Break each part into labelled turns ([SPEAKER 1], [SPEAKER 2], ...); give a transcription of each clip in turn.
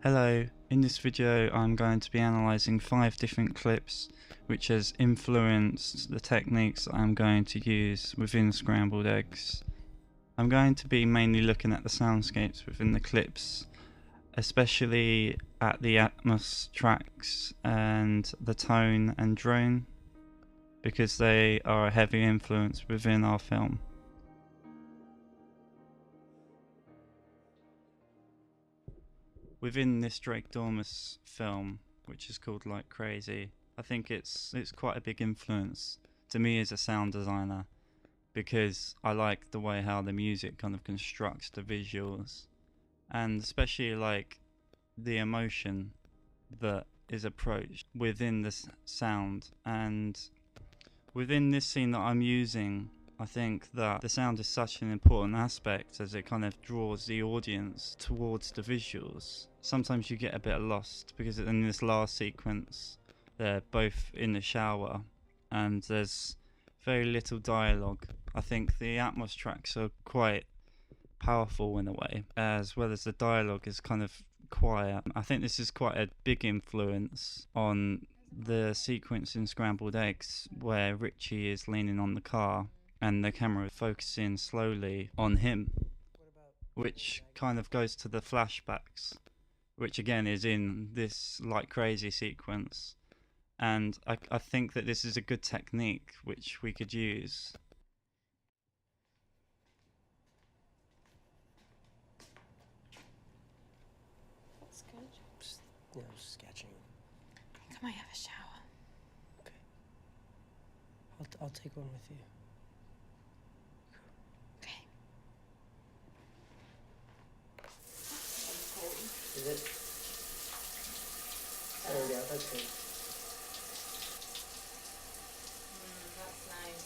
[SPEAKER 1] Hello, in this video I'm going to be analysing 5 different clips which has influenced the techniques I'm going to use within scrambled eggs. I'm going to be mainly looking at the soundscapes within the clips, especially at the Atmos tracks and the tone and drone, because they are a heavy influence within our film. Within this Drake Dormus film, which is called Like Crazy, I think it's quite a big influence to me as a sound designer, because I like the way how the music kind of constructs the visuals, and especially like the emotion that is approached within this sound. And within this scene that I'm using, I think that the sound is such an important aspect, as it kind of draws the audience towards the visuals. Sometimes you get a bit lost, because in this last sequence they're both in the shower and there's very little dialogue. I think the Atmos tracks are quite powerful in a way, as well as the dialogue is kind of quiet. I think this is quite a big influence on the sequence in Scrambled Eggs where Richie is leaning on the car and the camera focusing slowly on him, which kind of goes to the flashbacks, which again is in this Like Crazy sequence. And I think that this is a good technique which we could use.
[SPEAKER 2] That's good.
[SPEAKER 3] Just sketching.
[SPEAKER 2] Come I have a shower?
[SPEAKER 3] Okay. I'll take one with you.
[SPEAKER 2] Okay.
[SPEAKER 3] Is it? There we go. That's good.
[SPEAKER 2] That's nice.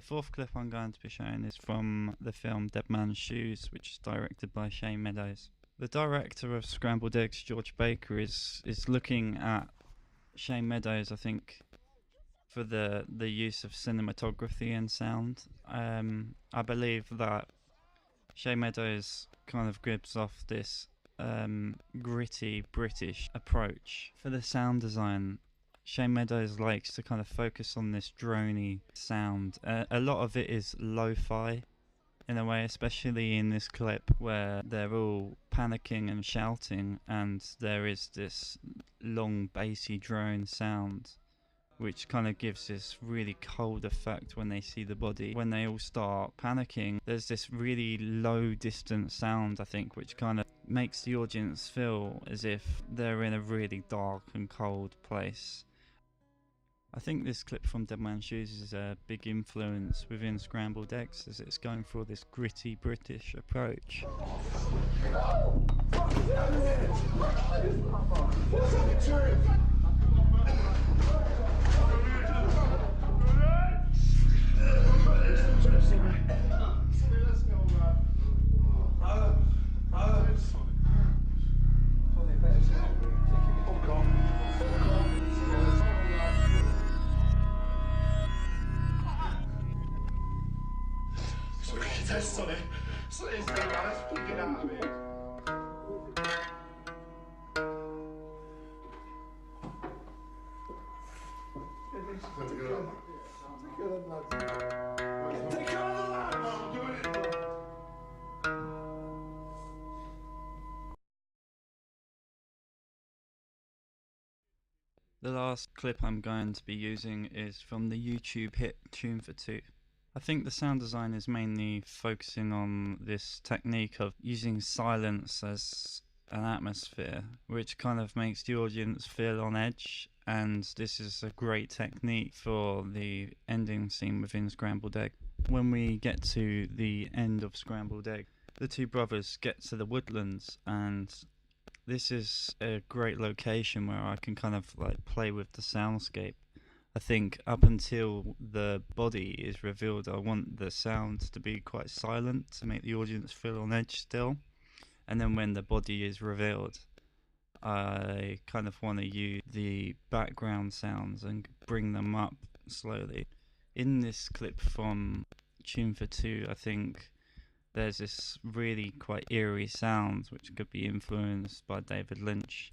[SPEAKER 1] The fourth clip I'm going to be showing is from the film Dead Man's Shoes, which is directed by Shane Meadows. The director of Scrambled Eggs, George Baker, is looking at Shane Meadows, I think, for the use of cinematography and sound. I believe that Shane Meadows kind of grips off this gritty British approach. For the sound design, Shane Meadows likes to kind of focus on this drony sound. A lot of it is lo-fi in a way, especially in this clip where they're all panicking and shouting, and there is this long bassy drone sound which kind of gives this really cold effect when they see the body. When they all start panicking, there's this really low distant sound, I think, which kind of makes the audience feel as if they're in a really dark and cold place. I think this clip from Dead Man's Shoes is a big influence within Scrambled Eggs, as it's going for this gritty British approach. The last clip I'm going to be using is from the YouTube hit Tune for Two. I think the sound design is mainly focusing on this technique of using silence as an atmosphere, which kind of makes the audience feel on edge, and this is a great technique for the ending scene within Scrambled Egg. When we get to the end of Scrambled Egg, the two brothers get to the woodlands, and this is a great location where I can kind of like play with the soundscape. I think up until the body is revealed, I want the sound to be quite silent to make the audience feel on edge still. And then when the body is revealed, I kind of want to use the background sounds and bring them up slowly. In this clip from Tune for Two, I think there's this really quite eerie sound which could be influenced by David Lynch.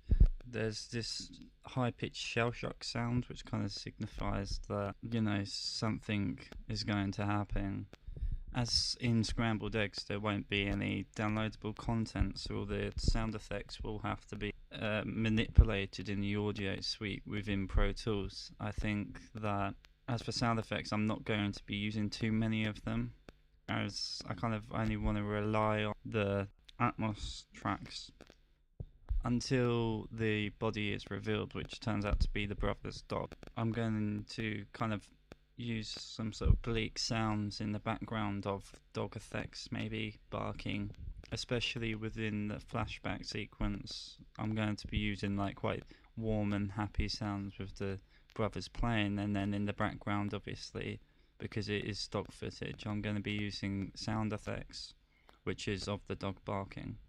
[SPEAKER 1] There's this high-pitched shell shock sound which kind of signifies that, you know, something is going to happen. As in Scrambled Eggs, there won't be any downloadable content, so all the sound effects will have to be manipulated in the audio suite within Pro Tools. I think that as for sound effects, I'm not going to be using too many of them, as I kind of only want to rely on the Atmos tracks until the body is revealed, which turns out to be the brother's dog. I'm going to kind of use some sort of bleak sounds in the background of dog effects, maybe barking, especially within the flashback sequence. I'm going to be using like quite warm and happy sounds with the brothers playing, and then in the background, obviously, because it is stock footage, I'm going to be using sound effects, which is of the dog barking.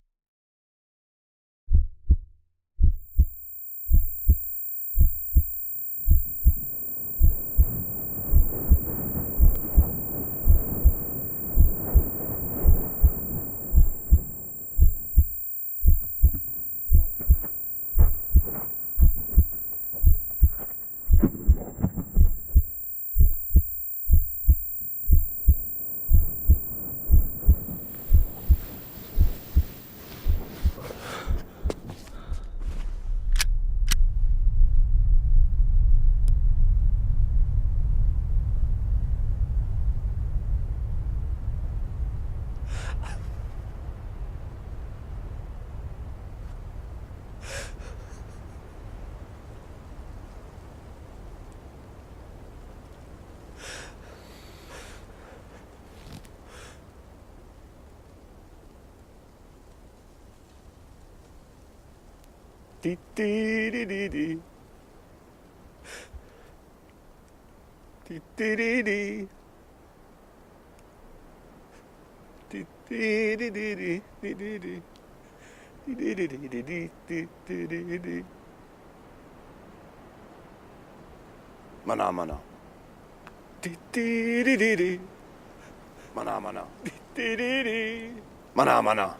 [SPEAKER 4] Dee dee dee dee dee. Dee dee dee dee. Mana mana. Mana mana. Mana mana.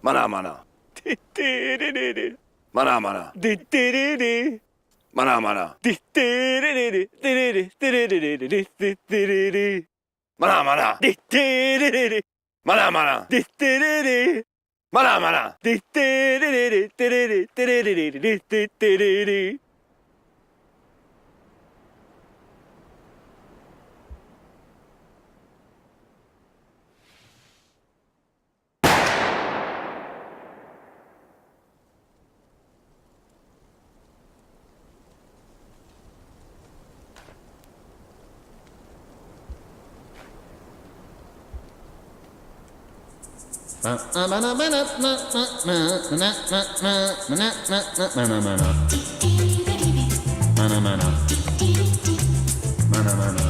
[SPEAKER 4] Mana mana. Mana mana. Mana mana. Mana mana. Mana mana. Mana mana.
[SPEAKER 5] Mana mana.